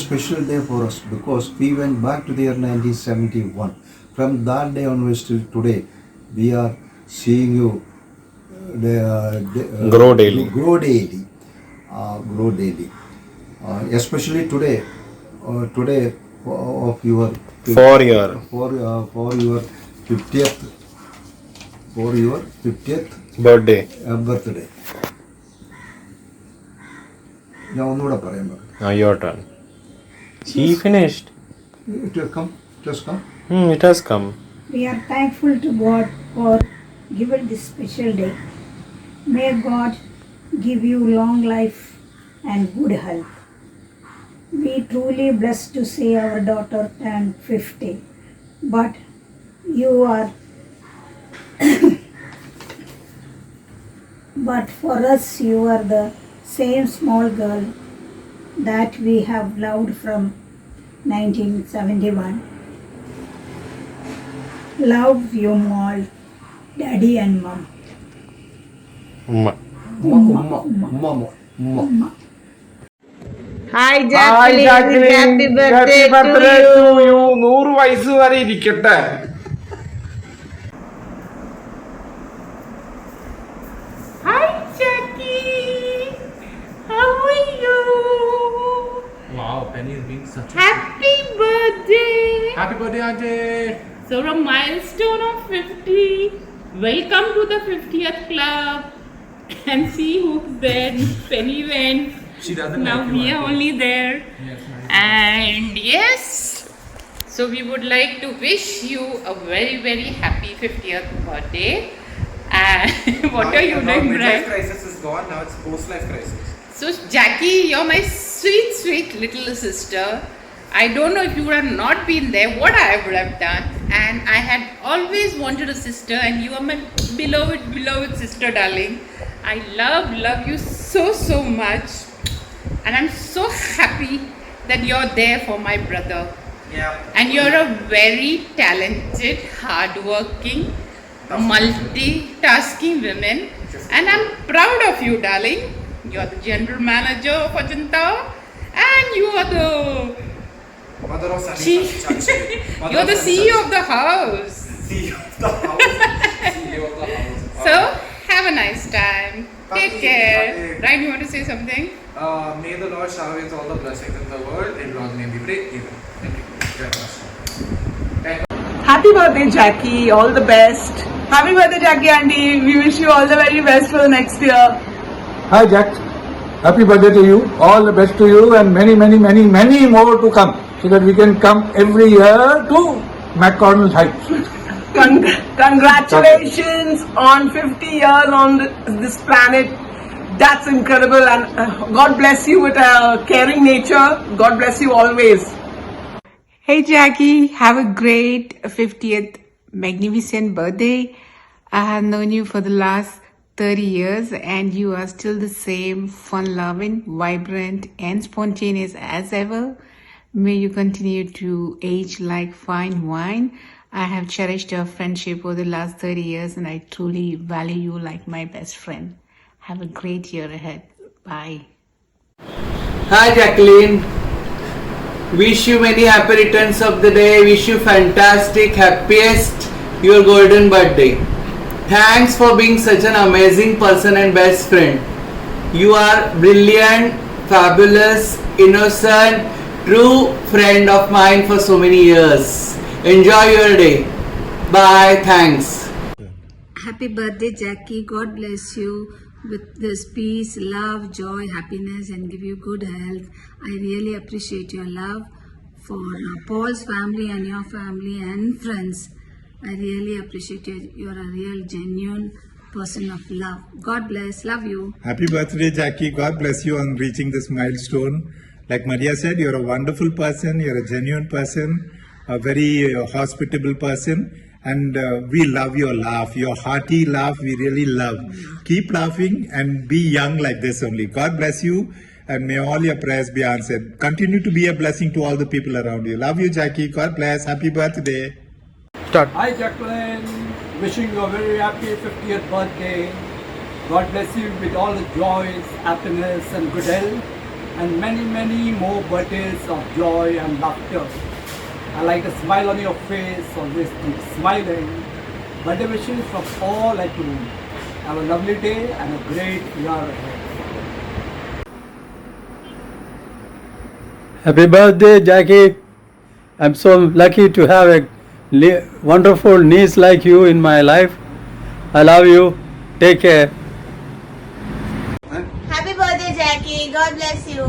special day for us because we went back to the year 1971. From that day onwards till today, we are seeing you Grow daily. grow daily, grow daily. Especially today, of your For your for your 50th for your 50th birthday. birthday. ഞാൻ ഒന്നുകൂടെ പറയാൻ പറ്റും. Now your turn. He finished. It will come. Just come. It has come. We are thankful to God for giving this special day. May God give you long life and good health. We truly blessed to see our daughter turn 50. But you are but for us you are the same small girl that we have loved from 1971. Love you all, Daddy and Mom. Umma. Umma. Hi Jacqueline, happy birthday to you. 100 വയസ്സ് വരെ ഇരിക്കട്ടെ. Hi Jackie, how are you? Wow, Penny is being such a Happy birthday. happy birthday, auntie. So a milestone of 50. Welcome to the 50th club. And see who's there. Penny went. She doesn't Now like we you, are auntie. only there. Yes, nice. And yes, so we would like to wish you a very, very happy 50th birthday. And what are you doing, Midlife Brian? crisis is gone. Now it's post-life crisis. So Jackie, you're my sweet, sweet little sister. I don't know if you would have not been there, what I would have done. And I had always wanted a sister, and you are my beloved, beloved sister, darling. I love you so, so much. And I'm so happy that you're there for my brother. Yeah. And you're a very talented, hardworking, multitasking woman. And I'm proud of you, darling. You're the general manager of Ajanta. And you are the Mother of Sunny She- Chachi. you're the CEO of the house. CEO of the house. CEO of the house. So have a nice time. Take Happy care. birthday. Ryan, you want to say something? May the Lord shower with all the blessings in the world. In God's name we pray. Amen. Thank you very much. Happy birthday, Jackie. All the best. Happy birthday, Jackie Auntie. We wish you all the very best for the next year. Hi Jack, happy birthday to you. All the best to you and many, many, many, many more to come so that we can come every year to McConnell Heights. Congratulations on 50 years on this planet. That's incredible, and God bless you with a caring nature. God bless you always. Hey Jackie, have a great 50th magnificent birthday. I have known you for the last 30 years and you are still the same fun-loving, vibrant and spontaneous as ever. May you continue to age like fine wine. I have cherished our friendship over the last 30 years and I truly value you like my best friend. Have a great year ahead. Bye. Hi Jacqueline. Wish you many happy returns of the day. Wish you fantastic, happiest your golden birthday. Thanks for being such an amazing person and best friend. You are brilliant, fabulous, innocent, true friend of mine for so many years. Enjoy your day. Bye. Thanks. Happy birthday, Jackie. God bless you with this peace, love, joy, happiness, and give you good health. I really appreciate your love for Paul's family and your family and friends. I really appreciate you. You're a real, genuine person of love. God bless. Love you. Happy birthday, Jackie. God bless you on reaching this milestone. Like Maria said, you're a wonderful person. You're a genuine person, a very hospitable person. And we love your laugh, your hearty laugh, we really love. Keep laughing and be young like this only. God bless you and may all your prayers be answered. Continue to be a blessing to all the people around you. Love you, Jackie. God bless. Happy birthday. Start. Hi, Jacqueline. Wishing you a very happy 50th birthday. God bless you with all the joys, happiness and good health. and many more birthdays of joy and laughter. I like the smile on your face, always keep smiling. Birthday wishes from all at home. Have a lovely day and a great year ahead. Happy birthday, Jackie. I'm so lucky to have a wonderful niece like you in my life. I love you. Take care. Happy birthday, Jackie. God bless you.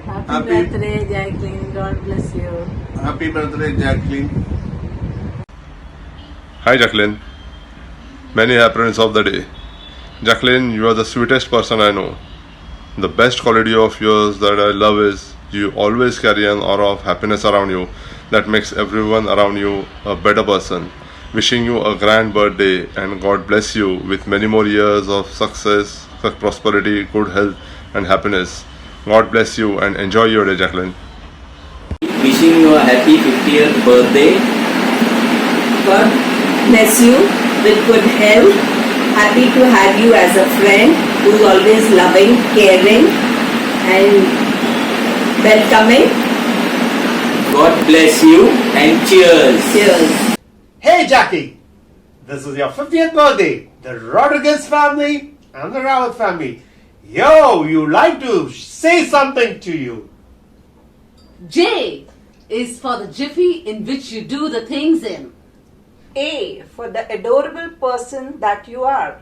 Happy birthday, Jacqueline. God bless you. Happy birthday, Jacqueline. Hi, Jacqueline. Many happiness of the day. Jacqueline, you are the sweetest person I know. The best quality of yours that I love is you always carry an aura of happiness around you that makes everyone around you a better person. Wishing you a grand birthday and God bless you with many more years of success, prosperity, good health and happiness. God bless you and enjoy your day, Jacqueline. Wishing you a happy 50th birthday. God bless you with good health. Happy to have you as a friend who's always loving, caring and welcoming. God bless you and cheers. Cheers. Hey Jackie, this is your 50th birthday. The Rodriguez family and the Rawat family. Yo, you like to say something to you. J is for the jiffy in which you do the things in. A for the adorable person that you are.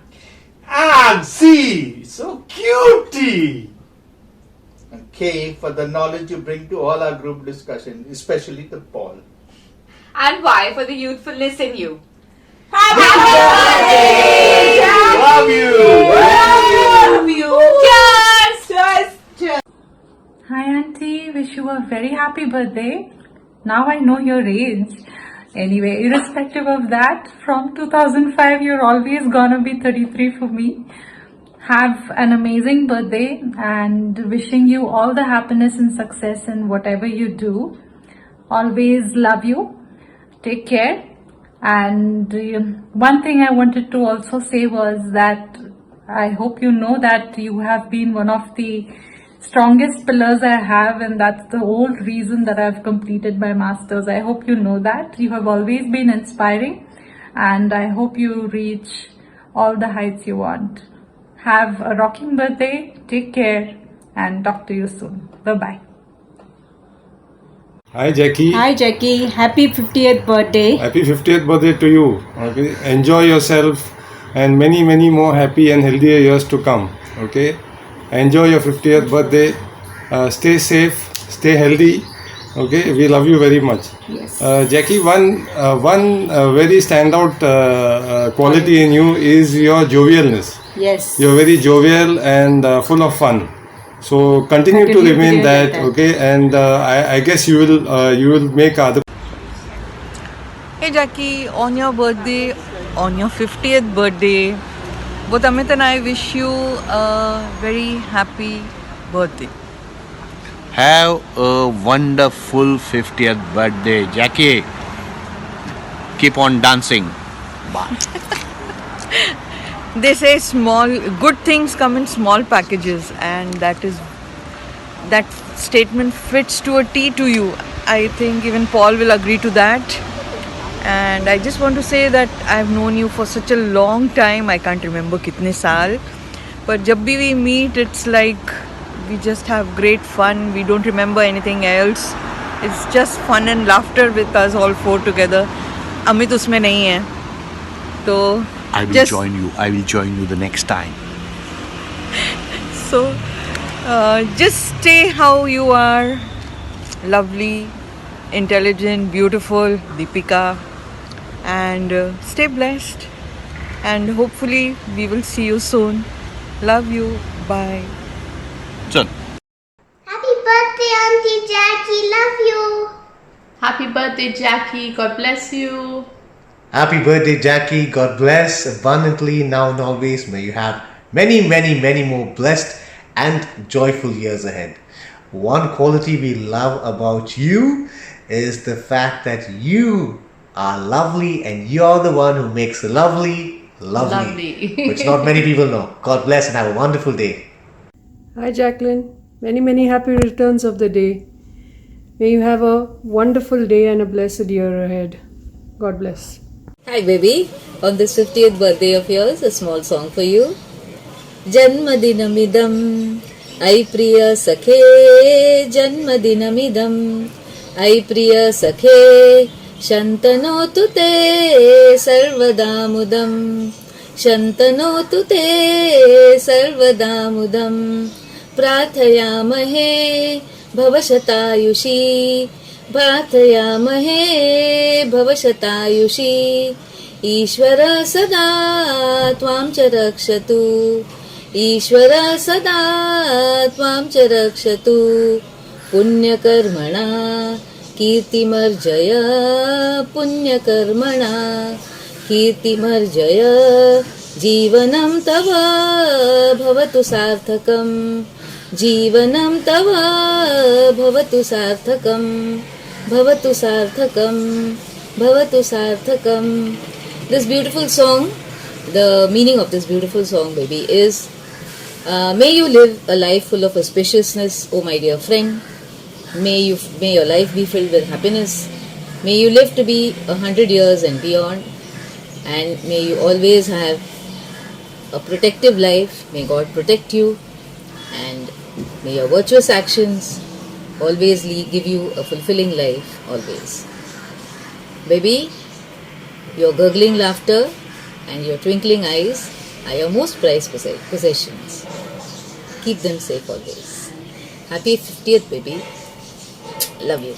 And C, so cutie. And K for the knowledge you bring to all our group discussion, especially the Paul. And Y for the youthfulness in you. Happy birthday! Love you! Love you! Cheers! Cheers! Cheers! Hi Auntie, wish you a very happy birthday. Now I know your age. Anyway, irrespective of that, from 2005 you're always gonna be 33 for me. Have an amazing birthday and wishing you all the happiness and success in whatever you do. Always love you. Take care. And one thing I wanted to also say was that I hope you know that you have been one of the strongest pillars I have, and that's the whole reason that I've completed my masters. I hope you know that. You have always been inspiring and I hope you reach all the heights you want. Have a rocking birthday, take care and talk to you soon. Bye-bye. Hi Jackie. Hi Jackie, happy 50th birthday. Happy 50th birthday to you. Okay. Enjoy yourself and many more happy and healthier years to come. Okay. Enjoy your 50th birthday. Stay safe, stay healthy. Okay, we love you very much. Yes. Jackie, one very standout quality in you is your jovialness. Yes. You're very jovial and full of fun. So continue to remain that. Okay, and I guess you will make other. Hey Jackie, on your birthday, on your 50th birthday, both Amit and I wish you a very happy birthday. Have a wonderful 50th birthday, Jackie. Keep on dancing. Bye. They say good things come in small packages, and that statement fits to a T to you. I think even Paul will agree to that. And I just want to say that I've known you for such a long time. I can't remember kitne saal. But jab bhi we meet, it's like we just have great fun. We don't remember anything else. It's just fun and laughter with us all four together. Amit usme nahi hai. So I will join you. I will join you the next time. So just stay how you are. Lovely, intelligent, beautiful, Deepika. And stay blessed. And hopefully we will see you soon. Love you. Bye. John. Happy birthday, Auntie Jackie. Love you. Happy birthday, Jackie. God bless you. Happy birthday, Jackie. God bless abundantly now and always. May you have many more blessed and joyful years ahead. One quality we love about you is the fact that you are lovely and you're the one who makes lovely, Lovely. which not many people know. God bless and have a wonderful day. Hi Jacqueline, Many, many happy returns of the day. May you have a wonderful day and a blessed year ahead. God bless. Hi baby, on this 50th birthday of yours, a small song for you. Janmadinamidam, ai priya sakhe, Janmadinamidam, ai priya sakhe, Shantanotu te sarvadamudam, Shantanotu te sarvadamudam, Prathayamahe bhavashatayushi, Prathayamahe bhavashatayushi, Ishvara sada tvam cha rakshatu, Ishvara sada tvam cha rakshatu, Punyakarmana Kirtimarjaya, Punyakarmana Kirtimarjaya, Jivanam tava bhavatu sarthakam, Jivanam tava bhavatu sarthakam, Bhavatu sarthakam, Bhavatu sarthakam. This beautiful song, the meaning of this beautiful song, baby, is may you live a life full of auspiciousness, oh my dear friend. May your life be filled with happiness. May you live to be 100 years and beyond. And may you always have a protective life. May God protect you. And may your virtuous actions always give you a fulfilling life, always. Baby, your gurgling laughter and your twinkling eyes are your most prized possessions. Keep them safe always. Happy 50th, baby. Love you.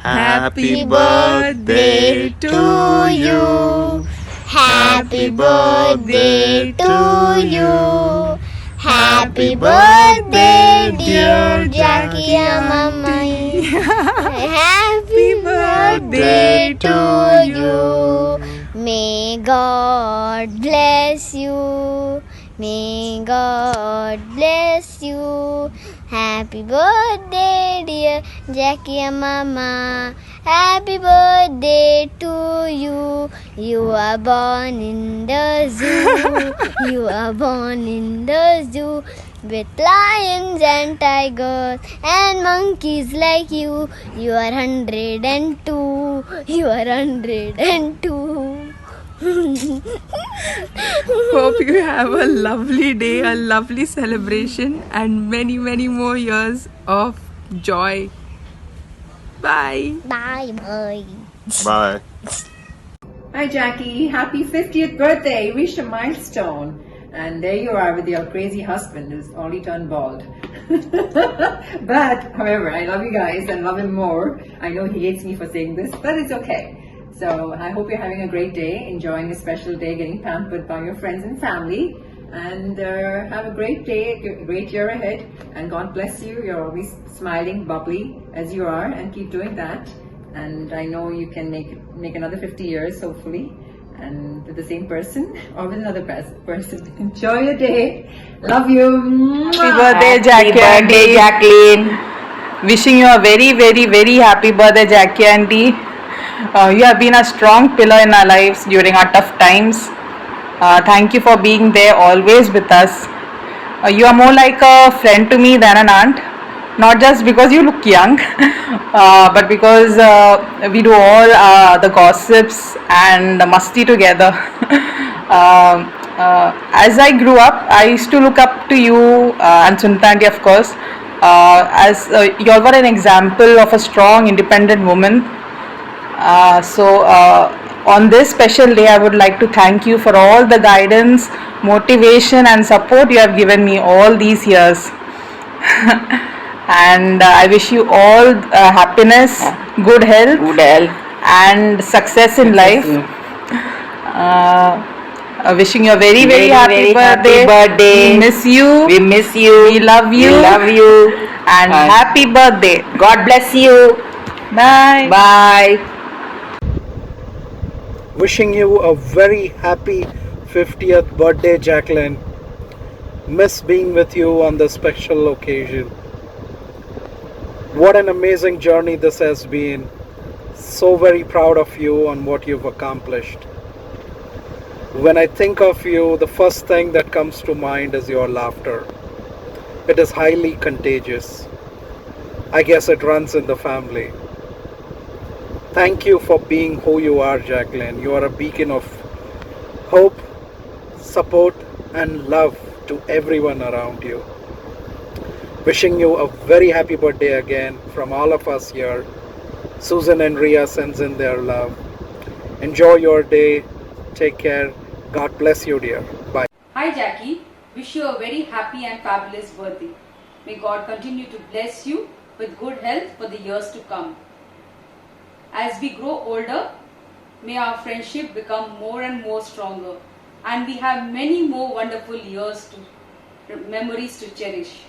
Happy birthday to you. Happy birthday to you. Happy birthday, dear Jackie Amamai. Happy birthday to you. May God bless you. May God bless you. Happy birthday, dear Jackie Mama. Happy birthday to you. You are born in the zoo. You are born in the zoo. With lions and tigers and monkeys like you. You are 102. You are 102. Hope you have a lovely day, a lovely celebration, and many, many more years of joy. Bye. Bye. Bye. Bye. Hi Jackie, happy 50th birthday. You reached a milestone. And there you are with your crazy husband who's only turned bald. But, however, I love you guys and love him more. I know he hates me for saying this, but it's okay. So I hope you're having a great day, enjoying a special day, getting pampered by your friends and family. And have a great day, a great year ahead. And God bless you. You're always smiling, bubbly as you are, and keep doing that. And I know you can make another 50 years, hopefully. And with the same person or with another person. Enjoy your day. Love you. Happy birthday, Jackie. Happy birthday, Jacqueline. Wishing you a very, very, very happy birthday, Jackie Auntie. You have been a strong pillar in our lives during our tough times. Thank you for being there always with us. You are more like a friend to me than an aunt. Not just because you look young, but because we do all the gossips and the musty together. As I grew up, I used to look up to you and Sunita Aunty, of course, as you all were an example of a strong, independent woman. On this special day, I would like to thank you for all the guidance, motivation and support you have given me all these years. And I wish you all happiness, good health, and success in life. Wishing you a very, very happy birthday. We miss you. We miss you. We love you. We love you. And happy birthday. God bless you. Bye. Bye. Wishing you a very happy 50th birthday, Jacqueline. Miss being with you on this special occasion. What an amazing journey this has been. So very proud of you on what you've accomplished. When I think of you, the first thing that comes to mind is your laughter. It is highly contagious. I guess it runs in the family. Thank you for being who you are, Jacqueline. You are a beacon of hope, support, and love to everyone around you. Wishing you a very happy birthday again from all of us here. Susan and Ria sends in their love. Enjoy your day. Take care. God bless you, dear. Bye. Hi Jackie, wish you a very happy and fabulous birthday. May God continue to bless you with good health for the years to come. As we grow older, may our friendship become more and more stronger, and we have many more wonderful years to memories to cherish.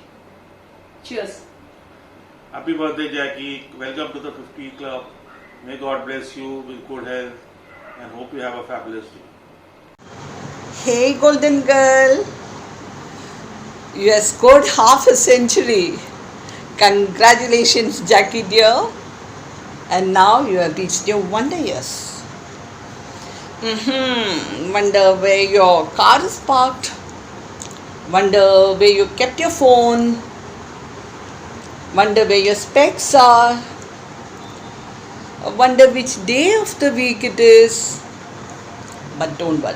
Cheers. Happy birthday, Jackie. Welcome to the 50 Club. May God bless you with good health and hope you have a fabulous day. Hey golden girl, you have scored half a century. Congratulations Jackie dear. And now you have reached your wonder years. Wonder where your car is parked. Wonder where you kept your phone. Wonder where your specs are. Wonder which day of the week it is. But don't worry.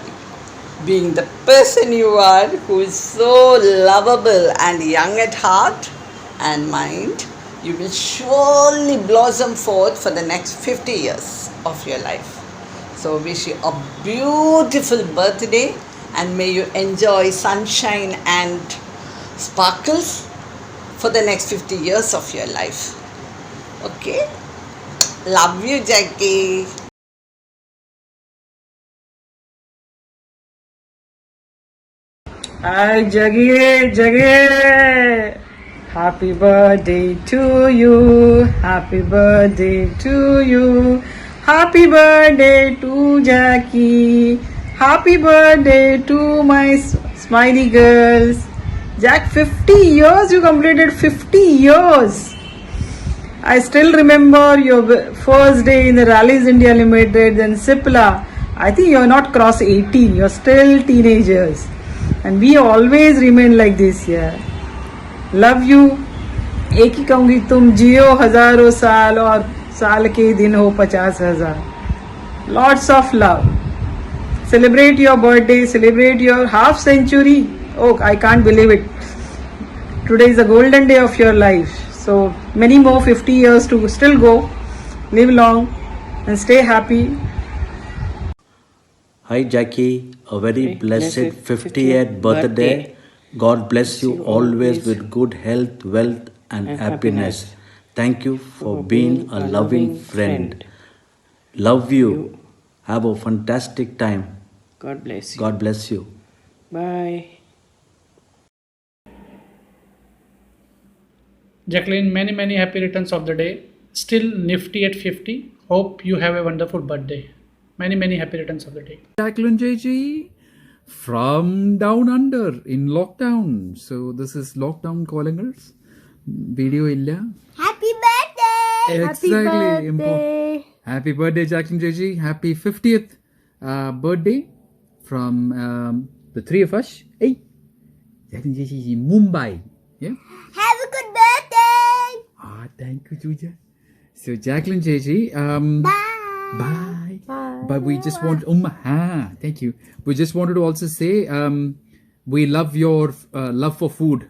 Being the person you are, who is so lovable and young at heart and mind, you will surely blossom forth for the next 50 years of your life. So wish you a beautiful birthday and may you enjoy sunshine and sparkles for the next 50 years of your life. Okay? Love you, Jackie. Hi, Jaggy. Happy birthday to you. Happy birthday to you. Happy birthday to Jackie. Happy birthday to my smiley girls. Jack, 50 years you completed. 50 years. I still remember your first day in the Rallies India Limited, then Cipla. I think you're not cross 18. You're still teenagers. And we always remain like this here. Love you. एक ही कहूँगी, तुम जियो हजारों साल और साल के दिन हो 50,000. Lots of love. Celebrate your birthday. Celebrate your half century. Oh, I can't believe it. Today is a golden day of your life. So many more 50 years to still go. Live long and stay happy. Hi Jackie, a very blessed 50th birthday. God bless you always with good health, wealth and happiness. Thank you for being a loving friend. Love you. Have a fantastic time. God bless you. God bless you. Bye. Jacqueline, many happy returns of the day. Still nifty at 50. Hope you have a wonderful birthday. Many happy returns of the day. Jacqueline JG from down under in lockdown. So this is lockdown calling us. Video illa. Happy birthday! Exactly. Happy birthday, Jacqueline JG. Happy 50th birthday from the three of us. Hey, Jacqueline JG in Mumbai. Yeah. Have a good birthday! Thank you, Juja. So Jacqueline JG. Bye. But we just want thank you. We just wanted to also say we love your love for food.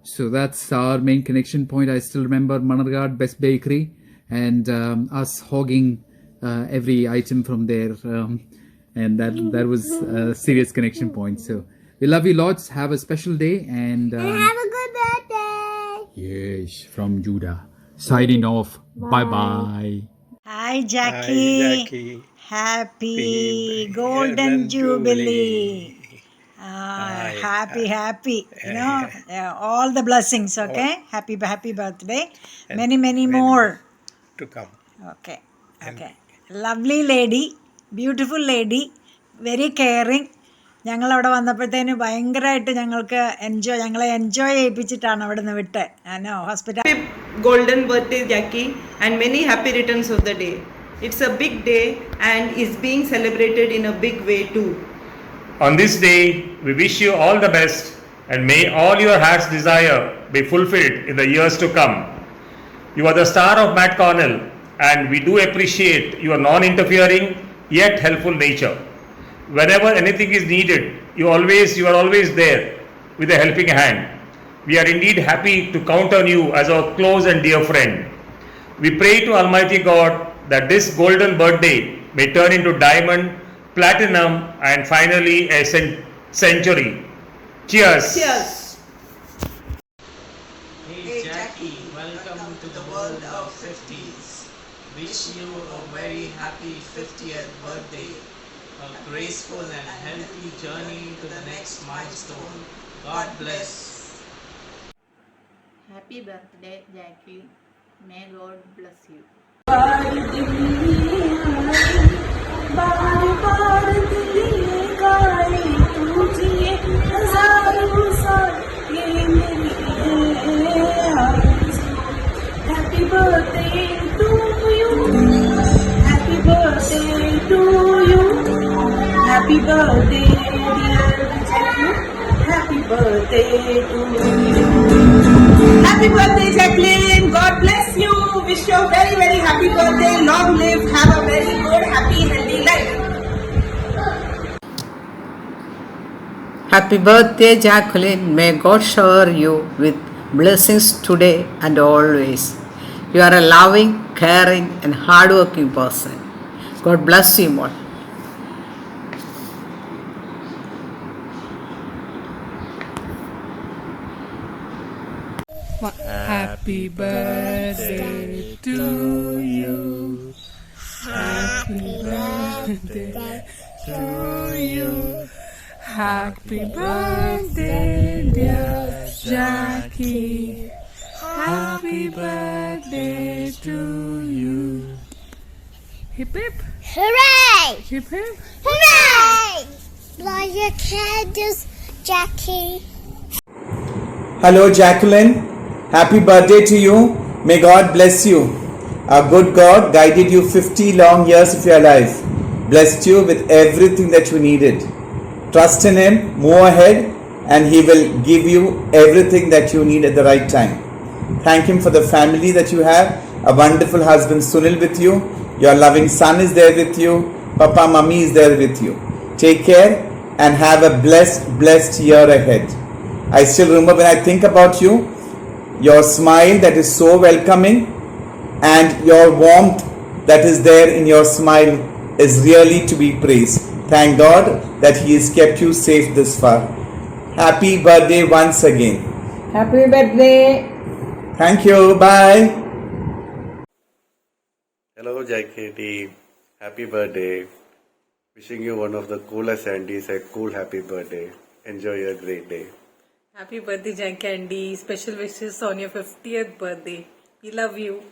So that's our main connection point. I still remember Manargad Best Bakery and us hogging every item from there, and that was a serious connection point. So we love you lots. Have a special day and have a good birthday. Yes, from Judah. Signing off. Bye. Hi Jackie. Happy Golden Jubilee. Happy. You know, all the blessings, okay? Happy birthday. Many more to come. Okay. Lovely lady, beautiful lady, very caring. ഞങ്ങൾ അവിടെ വന്നപ്പോഴത്തേന് ഭയങ്കരമായിട്ട് ഞങ്ങളെ enjoy ചെയ്യിപ്പിച്ചിട്ടാണ് അവിടെ നിന്ന് വിട്ട് hospital. Golden birthday Jackie and many happy returns of the day. It's a big day and is being celebrated in a big way too. On this day, we wish you all the best and may all your heart's desire be fulfilled in the years to come. You are the star of Matt Cornell and we do appreciate your non-interfering yet helpful nature. Whenever anything is needed, you are always there with a helping hand. We are indeed happy to count on you as our close and dear friend. We pray to Almighty God that this golden birthday may turn into diamond, platinum, and finally a century. Cheers! Cheers! Hey Jackie, welcome to the world of 50s. Wish you a very happy 50th birthday. A graceful and healthy journey to the next milestone. God bless. Happy birthday, Jackie. May God bless you. Happy birthday to you. Happy birthday to you. Happy birthday, dear Jackie. Happy birthday to you. Happy birthday, Jacqueline. God bless you. Wish you a very, very happy birthday. Long live. Have a very good, happy, healthy life. Happy birthday, Jacqueline. May God shower you with blessings today and always. You are a loving, caring, and hardworking person. God bless you more. Happy birthday to you. Happy birthday to you. Happy birthday, dear Jackie. Happy birthday to you. Hip hip. Hooray! Hip hip. Hooray! Blow your candles, Jackie. Hello, Jacqueline. Happy birthday to you. May God bless you. Our good God guided you 50 long years of your life, blessed you with everything that you needed. Trust in Him, move ahead, and He will give you everything that you need at the right time. Thank Him for the family that you have, a wonderful husband Sunil with you, your loving son is there with you, Papa, Mummy is there with you. Take care and have a blessed year ahead. I still remember when I think about you, your smile that is so welcoming and your warmth that is there in your smile is really to be praised. Thank God that He has kept you safe this far. Happy birthday once again. Happy birthday. Thank you. Bye. Hello, Jackie. Happy birthday. Wishing you one of the coolest Andes a cool happy birthday. Enjoy your great day. Happy birthday, Jackie Andy. Special wishes on your 50th birthday. We love you.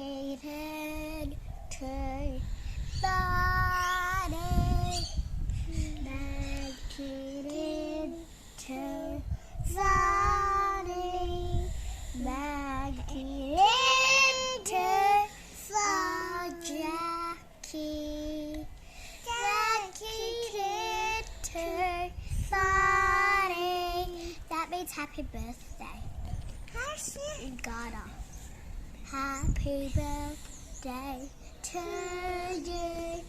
Dedicated to body, dedicated to body, dedicated for Jackie, dedicated to body. That means happy birthday. Gotta. Happy birthday to you.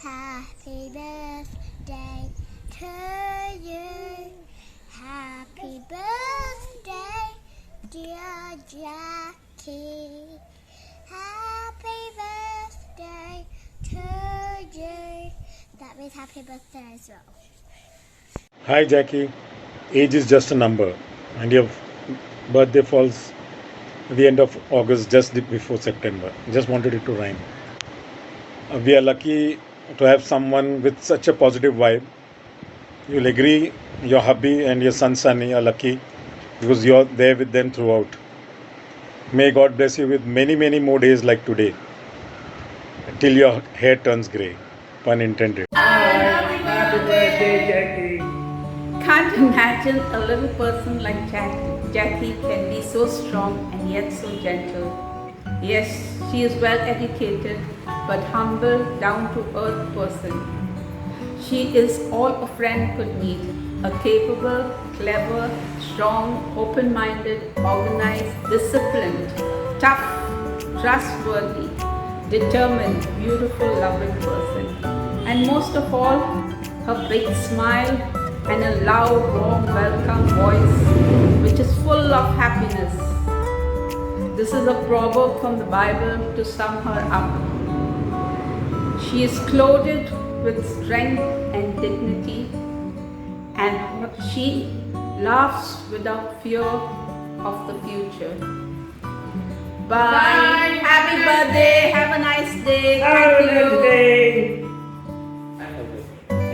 Happy birthday to you. Happy birthday, dear Jackie. Happy birthday to you. That means happy birthday as well. Hi Jackie, age is just a number and your birthday falls at the end of August, just before September. Just wanted it to rhyme. We are lucky to have someone with such a positive vibe. You'll agree, your hubby and your son Sunny are lucky because you're there with them throughout. May God bless you with many, many more days like today. till your hair turns grey. Pun intended. Happy birthday, Jackie. Can't imagine a little person like Jackie can be so strong and yet so gentle. Yes, she is well educated but humble, down to earth person. She is all a friend could need. A capable, clever, strong, open-minded, organized, disciplined, tough, trustworthy, determined, beautiful, loving person. And most of all, her big smile and a loud, warm, welcome voice which is full of happiness. This is a proverb from the Bible to sum her up. She is clothed with strength and dignity, and she laughs without fear of the future. Bye. Happy birthday. Have a nice day. Have a Thank you. nice day.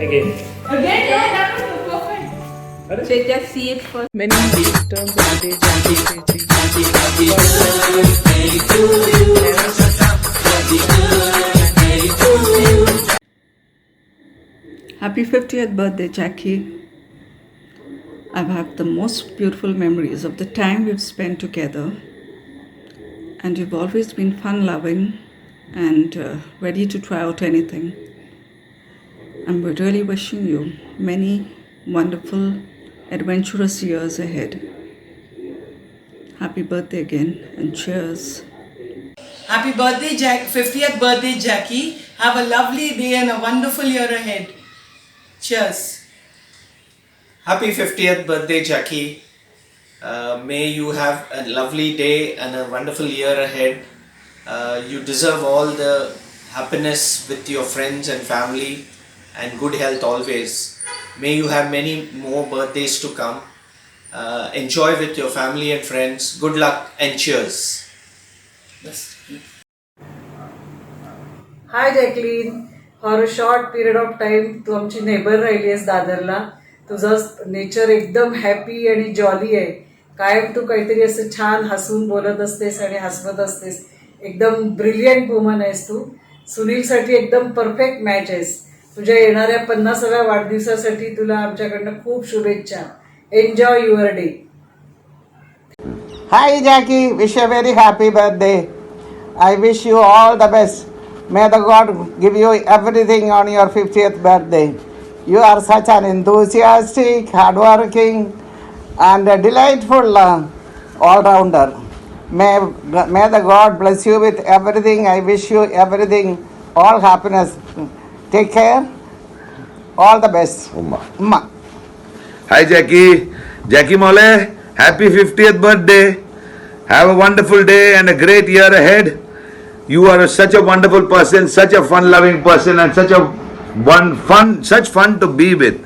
Again. Again? Yeah, that was perfect. So just see it first. Many returns of the day, Jackie. Happy 50th birthday, Jackie. I've had the most beautiful memories of the time we've spent together. And you've always been fun-loving and ready to try out anything. I'm really wishing you many wonderful, adventurous years ahead. Happy birthday again and cheers. Happy birthday, 50th birthday, Jackie. Have a lovely day and a wonderful year ahead. Cheers. Happy 50th birthday, Jackie. May you have a lovely day and a wonderful year ahead. You deserve all the happiness with your friends and family and good health always. May you have many more birthdays to come. Enjoy with your family and friends. Good luck and cheers. Hi Jacqueline. For a short period of time तू आमची neighbour राहिली आहेस दादरला. तुझं nature एकदम happy आणि jolly आहे. कायम तू काहीतरी असं छान हसून बोलत असतेस आणि हसवत असतेस. एकदम ब्रिलियंट वुमन आहेस तू. सुनीलसाठी एकदम परफेक्ट मॅच आहेस. तुझ्या येणाऱ्या 50व्या वाढदिवसासाठी तुला आमच्याकडनं खूप शुभेच्छा. Enjoy your day. Hi Jackie, wish you a very happy birthday. I wish you all the best. May the God give you everything on your 50th birthday. You are such an enthusiastic, hardworking and a delightful all-rounder. May the God bless you with everything. I wish you everything, all happiness. Take care. All the best. Umma. Hi Jackie Mole, happy 50th birthday. Have a wonderful day and a great year ahead. You are such a wonderful person, such a fun-loving person, and such fun to be with.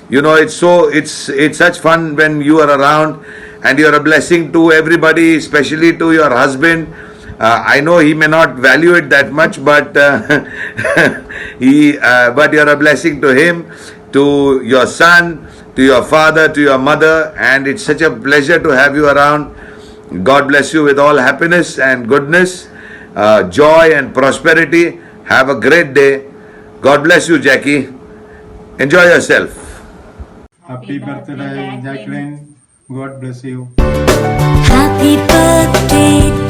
You know, it's such fun when you are around, and you are a blessing to everybody, especially to your husband. I know he may not value it that much, but but you are a blessing to him, to your son, to your father, to your mother, and it's such a pleasure to have you around. God bless you with all happiness and goodness, joy and prosperity. Have a great day. God bless you, Jackie. Enjoy yourself. Happy birthday, Jacqueline. God bless you. Happy birthday